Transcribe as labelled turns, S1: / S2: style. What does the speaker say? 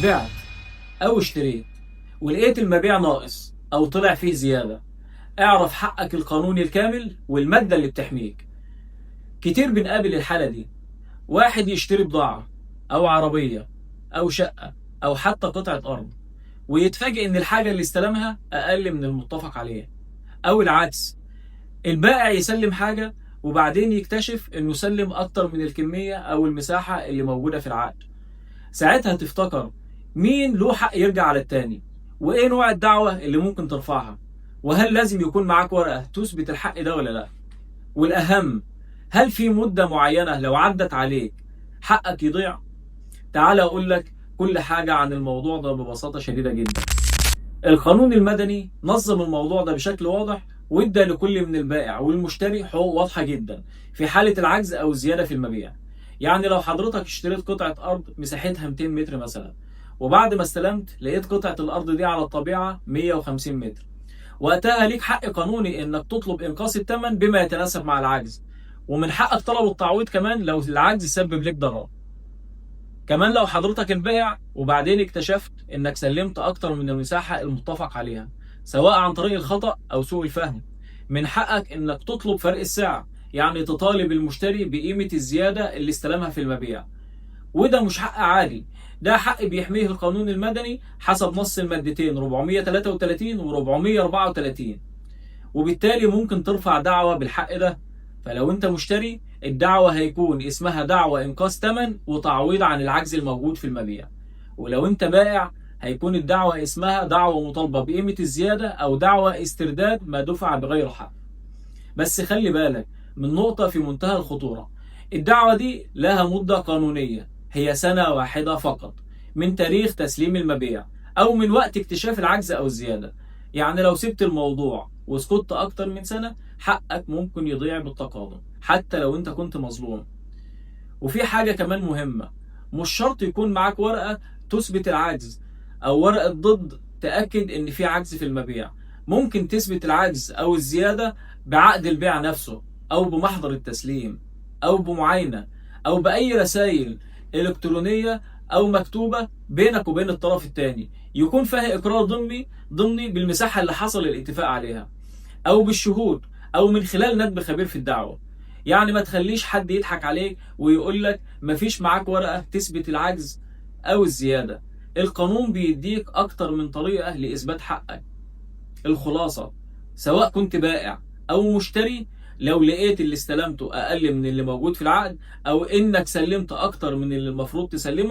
S1: بعت أو اشتريت ولقيت المبيع ناقص أو طلع فيه زيادة، اعرف حقك القانوني الكامل والمادة اللي بتحميك. كتير بنقابل الحالة دي، واحد يشتري بضاعة أو عربية أو شقة أو حتى قطعة أرض، ويتفاجئ إن الحاجة اللي استلمها أقل من المتفق عليه، أو العكس، البائع يسلم حاجة وبعدين يكتشف إنه سلم أكتر من الكمية أو المساحة اللي موجودة في العقد. ساعتها تفتكر مين له حق يرجع على التاني، وايه نوع الدعوة اللي ممكن ترفعها، وهل لازم يكون معاك ورقة تثبت الحق ده ولا لا، والاهم، هل في مدة معينة لو عدت عليك حقك يضيع؟ تعال اقول لك كل حاجة عن الموضوع ده ببساطة شديدة جدا. القانون المدني نظم الموضوع ده بشكل واضح، وادى لكل من البائع والمشتري حقوق واضحة جدا في حالة العجز او الزيادة في المبيع. يعني لو حضرتك اشتريت قطعة ارض مساحتها 200 متر مثلا، وبعد ما استلمت لقيت قطعة الارض دي على الطبيعة 150 متر، وقتها ليك حق قانوني انك تطلب انقاص الثمن بما يتناسب مع العجز، ومن حقك طلب التعويض كمان لو العجز سبب لك ضرر. كمان لو حضرتك البائع وبعدين اكتشفت انك سلمت اكتر من المساحة المتفق عليها، سواء عن طريق الخطأ او سوء الفهم، من حقك انك تطلب فرق السعر، يعني تطالب المشتري بقيمة الزيادة اللي استلمها في المبيع. وده مش حق عادي، ده حق بيحميه القانون المدني حسب نص المادتين 433 و 434، وبالتالي ممكن ترفع دعوة بالحق ده. فلو انت مشتري، الدعوة هيكون اسمها دعوة انقاص ثمن وتعويض عن العجز الموجود في المبيع. ولو انت بائع، هيكون الدعوة اسمها دعوة مطالبة بقيمة الزيادة او دعوة استرداد ما دفع بغير حق. بس خلي بالك من نقطة في منتهى الخطورة، الدعوة دي لها مدة قانونية هي سنة واحدة فقط من تاريخ تسليم المبيع أو من وقت اكتشاف العجز أو الزيادة. يعني لو سبت الموضوع وسكت أكتر من سنة، حقك ممكن يضيع بالتقادم حتى لو أنت كنت مظلوم. وفي حاجة كمان مهمة، مش شرط يكون معاك ورقة تثبت العجز أو ورقة ضد تأكد إن في عجز في المبيع. ممكن تثبت العجز أو الزيادة بعقد البيع نفسه، أو بمحضر التسليم، أو بمعاينة، أو بأي رسائل إلكترونية أو مكتوبة بينك وبين الطرف الثاني يكون فيها إقرار ضمني بالمساحة اللي حصل الاتفاق عليها، او بالشهود، او من خلال ندب خبير في الدعوه. يعني ما تخليش حد يضحك عليك ويقول لك مفيش معاك ورقه تثبت العجز او الزياده. القانون بيديك اكتر من طريقه لاثبات حقك. الخلاصه، سواء كنت بائع او مشتري، لو لقيت اللي استلمته اقل من اللي موجود في العقد، او انك سلمت اكتر من اللي المفروض تسلمه،